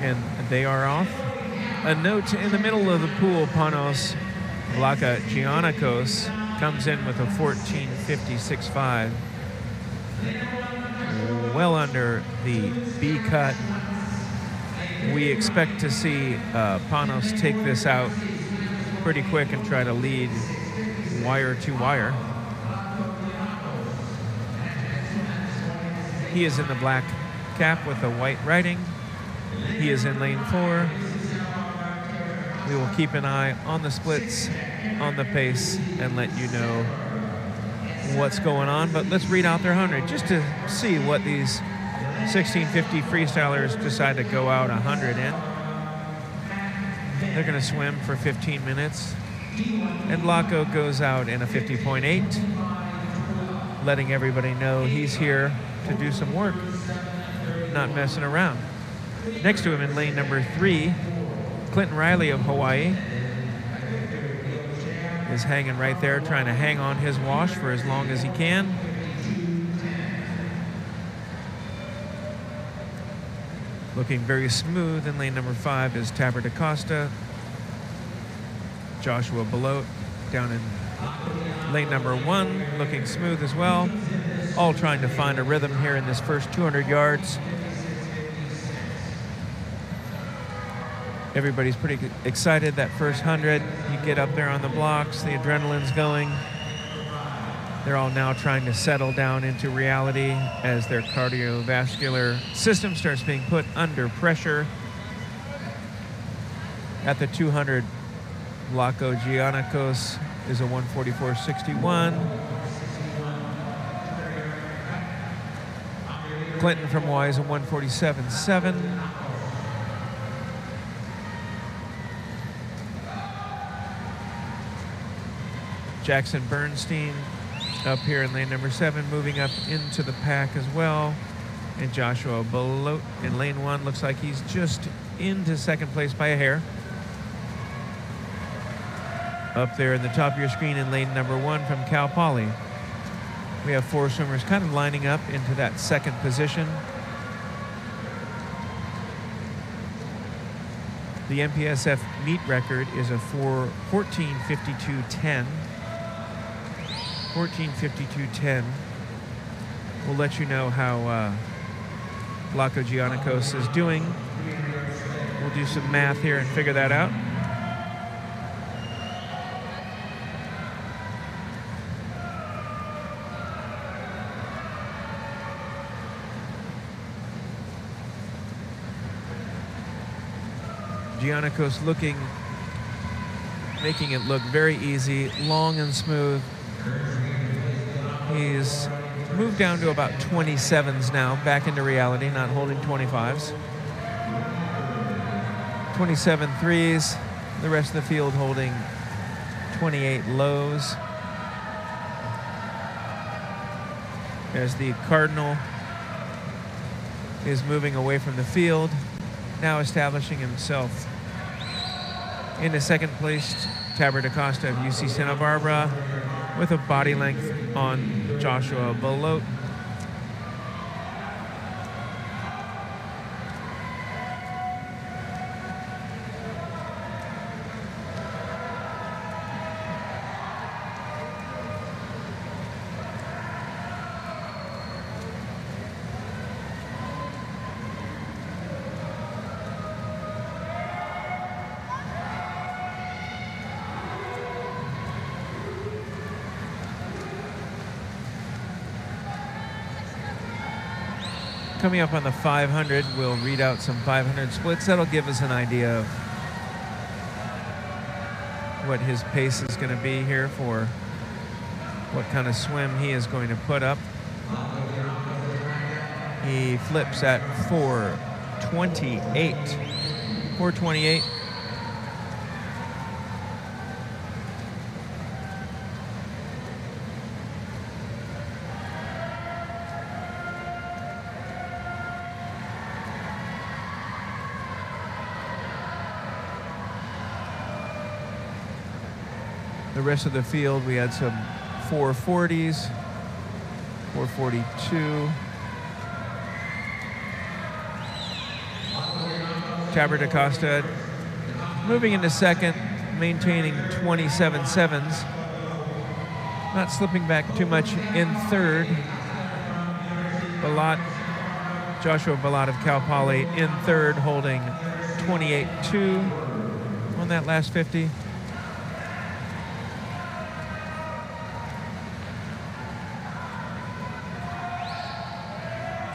and they are off. A note in the middle of the pool, Panos Vlachogianakos comes in with a 14.56.5. Well under the B cut. We expect to see Panos take this out pretty quick and try to lead wire to wire. He is in the black cap with a white writing. He is in lane 4. We will keep an eye on the splits, on the pace, and let you know what's going on. But let's read out their 100 just to see what these 1650 freestylers decide to go out 100 in. They're going to swim for 15 minutes. And Vlacho goes out in a 50.8, letting everybody know he's here to do some work, not messing around. Next to him in lane number 3, Clinton Riley of Hawaii is hanging right there, trying to hang on his wash for as long as he can. Looking very smooth in lane number 5 is daCosta. Joshua Belote down in lane number 1, looking smooth as well. All trying to find a rhythm here in this first 200 yards. Everybody's pretty excited that first 100. You get up there on the blocks, the adrenaline's going. They're all now trying to settle down into reality as their cardiovascular system starts being put under pressure. At the 200, Vlachogianakos is a 1:44.61. Clinton from Hawaii is a 1:47.7. Jackson Bernstein up here in lane number 7, moving up into the pack as well. And Joshua Belote in lane 1 looks like he's just into second place by a hair. Up there in the top of your screen in lane number 1 from Cal Poly, we have 4 swimmers kind of lining up into that second position. The MPSF meet record is a 14:52.10. 14:52.10. We'll let you know how Vlachogianakos is doing. We'll do some math here and figure that out. Gianakos making it look very easy, long and smooth. He's moved down to about 27s now, back into reality, not holding 25s. 27 threes, the rest of the field holding 28 lows. As the Cardinal is moving away from the field, now establishing himself into second place, daCosta of UC Santa Barbara with a body length on Joshua Belote. Coming up on the 500, we'll read out some 500 splits. That'll give us an idea of what his pace is going to be here for what kind of swim he is going to put up. He flips at 4:28. 4:28. The rest of the field, we had some 440s, 442, daCosta moving into second, maintaining 27.7s. Not slipping back too much in third. Joshua Balot of Cal Poly in third, holding 28.2 on that last 50.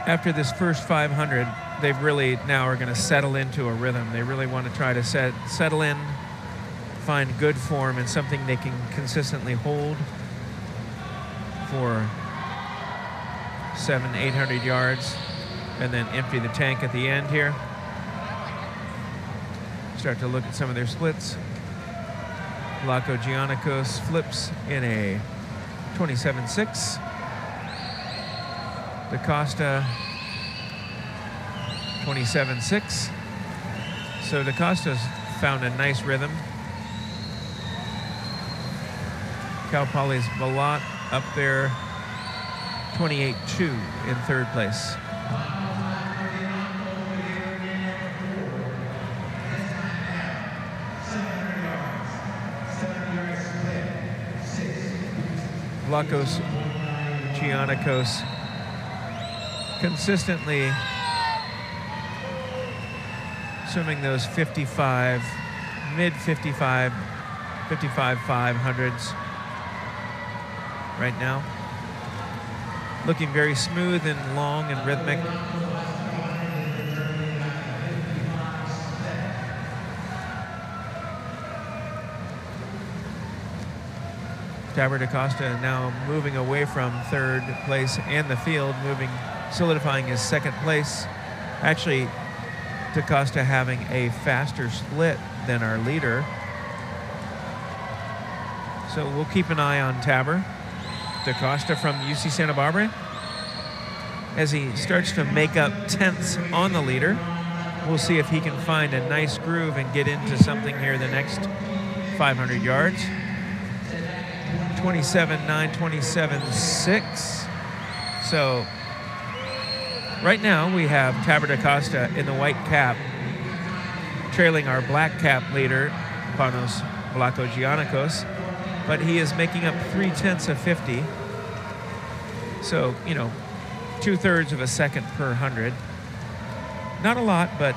After this first 500, they really now are going to settle into a rhythm. They really want to try to settle in, find good form and something they can consistently hold for 700-800 yards, and then empty the tank at the end here. Start to look at some of their splits. Vlaco Giannikos flips in a 27.6. daCosta 27.6. So daCosta's found a nice rhythm. Cal Poly's Balot up there, 28.2 in third place. Vlacos Giannikos consistently swimming those 55, mid 55, 500s right now. Looking very smooth and long and rhythmic. daCosta now moving away from third place and the field, solidifying his second place. Actually, daCosta having a faster split than our leader. So we'll keep an eye on daCosta from UC Santa Barbara. As he starts to make up tenths on the leader, we'll see if he can find a nice groove and get into something here the next 500 yards. 27.9, 27.6. So right now we have daCosta in the white cap, trailing our black cap leader, Panos Vlaco Giannikos, but he is making up 0.3 of 50. So, 2/3 of a second per 100. Not a lot, but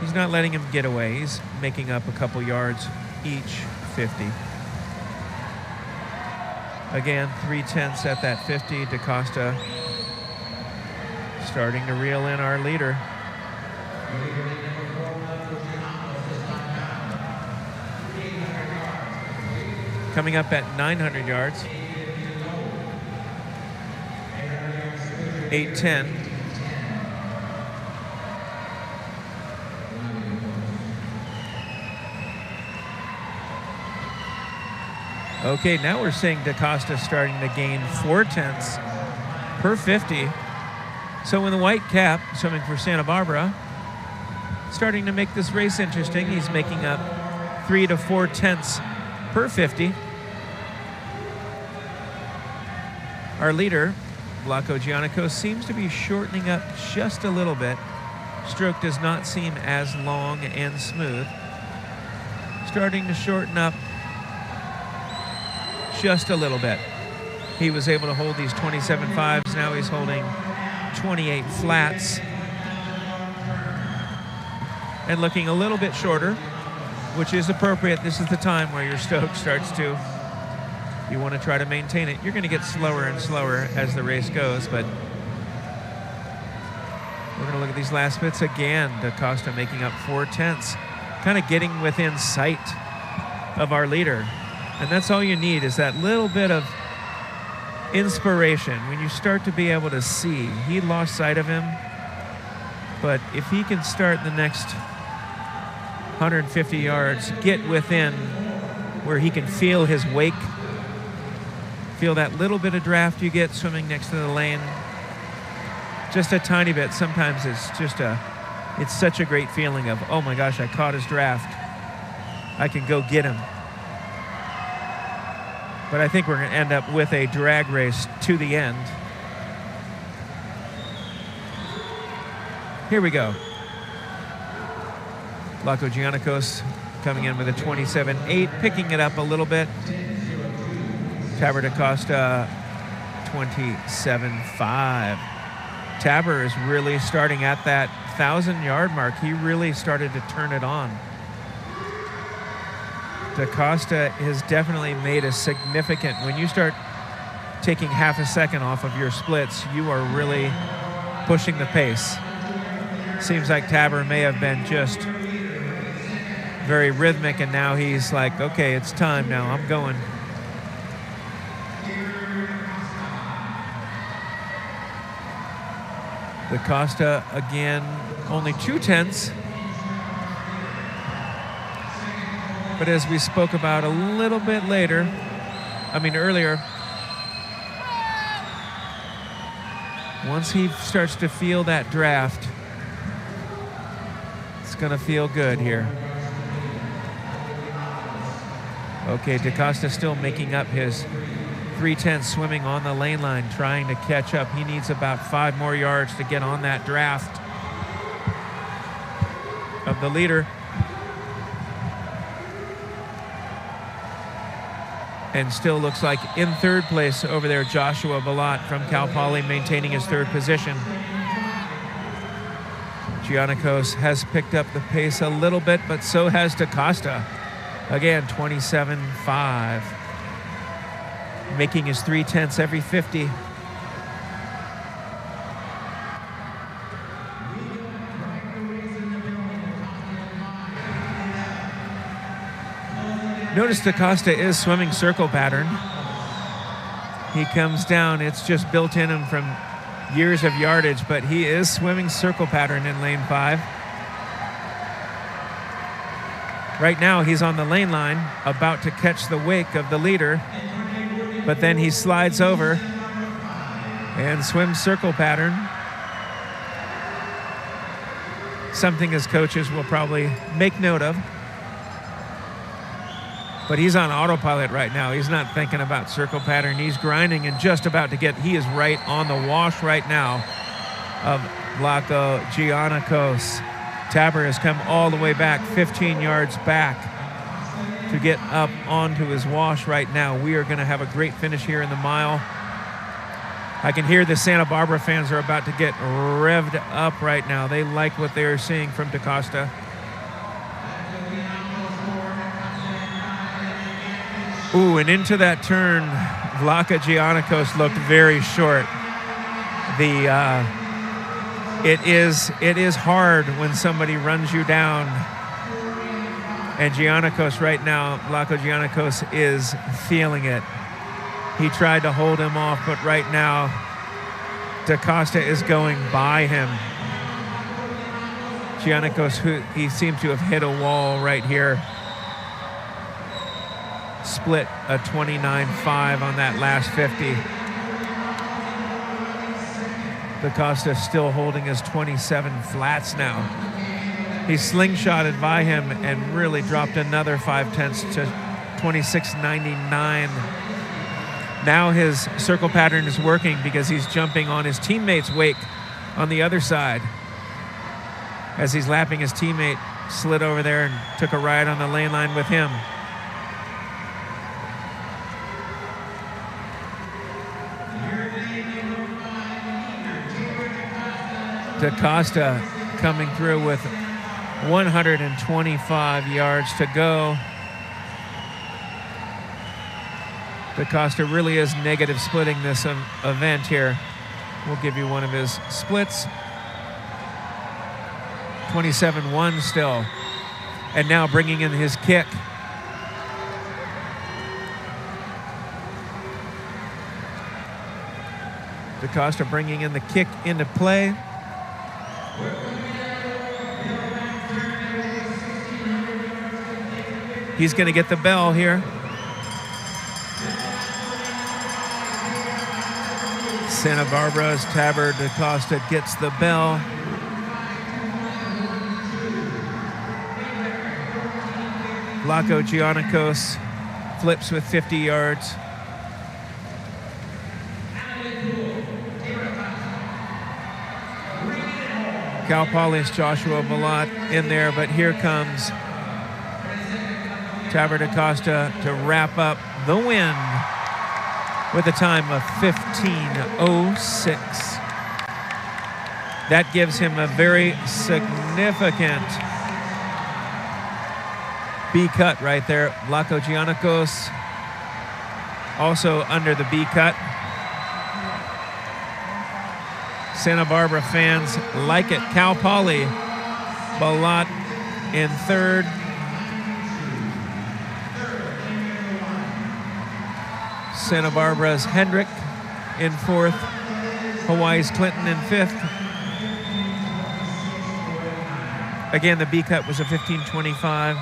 he's not letting him get away. He's making up a couple yards each 50. Again, 0.3 at that 50. daCosta starting to reel in our leader. Coming up at 900 yards. 8:10. Okay, now we're seeing daCosta starting to gain 0.4 per 50. So in the white cap, swimming for Santa Barbara, starting to make this race interesting. He's making up 3 to 4/10 per 50. Our leader, Vlaco Giannikos, seems to be shortening up just a little bit. Stroke does not seem as long and smooth. Starting to shorten up just a little bit. He was able to hold these 27.5s. Now he's holding 28 flats and looking a little bit shorter, which is appropriate. This is the time where your stroke starts to, you want to try to maintain it. You're going to get slower and slower as the race goes, but we're going to look at these last bits again. daCosta making up 0.4, kind of getting within sight of our leader. And that's all you need, is that little bit of inspiration when you start to be able to see. He lost sight of him, but if he can start the next 150 yards, get within where he can feel his wake, feel that little bit of draft you get swimming next to the lane, just a tiny bit. Sometimes it's it's such a great feeling of, oh my gosh, I caught his draft. I can go get him. But I think we're going to end up with a drag race to the end. Here we go. Gianakos coming in with a 27.8, picking it up a little bit. Tabor daCosta 27.5. Tabor is really starting at that 1,000-yard mark. He really started to turn it on. daCosta has definitely made a significant, when you start taking half a second off of your splits, you are really pushing the pace. Seems like Tabor may have been just very rhythmic, and now he's like, okay, it's time now, I'm going. daCosta again, only 2/10. But as we spoke about a little bit earlier, once he starts to feel that draft, it's gonna feel good here. Okay, daCosta still making up his 3:10, swimming on the lane line, trying to catch up. He needs about 5 more yards to get on that draft of the leader. And still looks like in third place over there, Joshua Balot from Cal Poly maintaining his third position. Gianakos has picked up the pace a little bit, but so has daCosta. Again, 27.5. Making his 3/10 every 50. Notice daCosta is swimming circle pattern. He comes down, it's just built in him from years of yardage, but he is swimming circle pattern in lane 5. Right now he's on the lane line, about to catch the wake of the leader, but then he slides over and swims circle pattern. Something his coaches will probably make note of. But he's on autopilot right now. He's not thinking about circle pattern. He's grinding and just about to get, he is right on the wash right now of Gianakos. Tabor has come all the way back, 15 yards back to get up onto his wash right now. We are gonna have a great finish here in the mile. I can hear the Santa Barbara fans are about to get revved up right now. They like what they're seeing from daCosta. Ooh, and into that turn, Gianakos looked very short. It is hard when somebody runs you down. And Gianakos right now, Gianakos is feeling it. He tried to hold him off, but right now, daCosta is going by him. Gianakos, he seemed to have hit a wall right here. Split a 29.5 on that last 50. daCosta still holding his 27 flats now. He slingshotted by him and really dropped another 5/10 to 26.99. Now his circle pattern is working because he's jumping on his teammate's wake on the other side. As he's lapping his teammate, slid over there and took a ride on the lane line with him. daCosta coming through with 125 yards to go. daCosta really is negative splitting this event here. We'll give you one of his splits. 27.1 still. And now bringing in his kick. daCosta bringing in the kick into play. He's going to get the bell here. Santa Barbara's Tabor daCosta gets the bell. Gianakos flips with 50 yards. Cal Poly's Joshua Balot in there, but here comes daCosta to wrap up the win with a time of 15:06. That gives him a very significant B cut right there. Vlachogiannikos also under the B cut. Santa Barbara fans like it. Cal Poly, Balot in third. Santa Barbara's Hendrick in fourth. Hawaii's Clinton in fifth. Again, the B cut was a 15:25.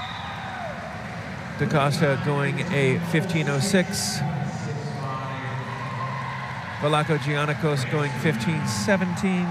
daCosta going a 15:06. Vlachogiannikos going 15:17.